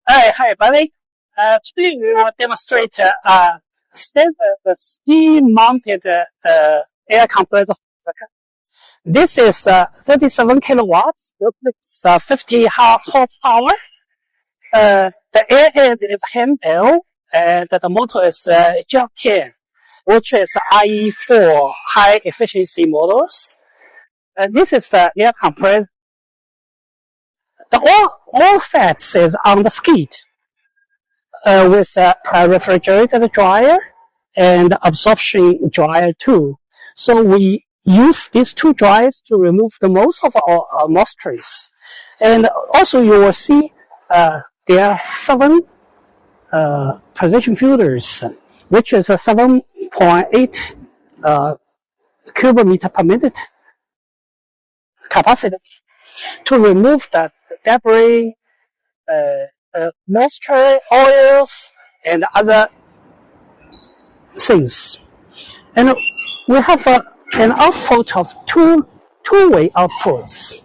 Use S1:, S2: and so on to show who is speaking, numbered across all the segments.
S1: Hi, buddy. Today we will demonstrate standard steam-mounted air compressor. This is 37 kilowatts, it's 50 horsepower. The air head is handheld, and the motor is jump 10, which is IE4 high efficiency motors. This is the air compressor. The all fats is on the skid. With a refrigerated dryer and absorption dryer too. So we use these two dryers to remove the most of our moistures. And also you will see there are 7 position filters, which is a 7.8 cubic meter per minute capacity to remove the debris, moisture, oils, and other things. And we have an output of two-way outputs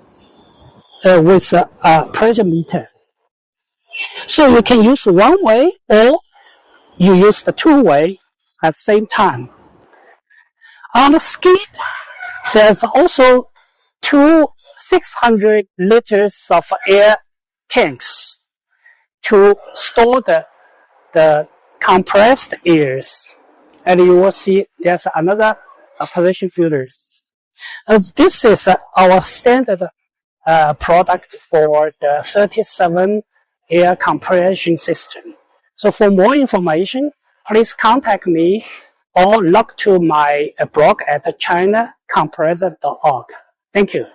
S1: with a pressure meter. So you can use one way or you use the two-way at the same time. On the skid, there's also 2 600 liters of air tanks to store the compressed airs. And you will see there's another position filters. This is our standard product for the 37 air compression system. So for more information, please contact me or log to my blog at chinacompressor.org. Thank you.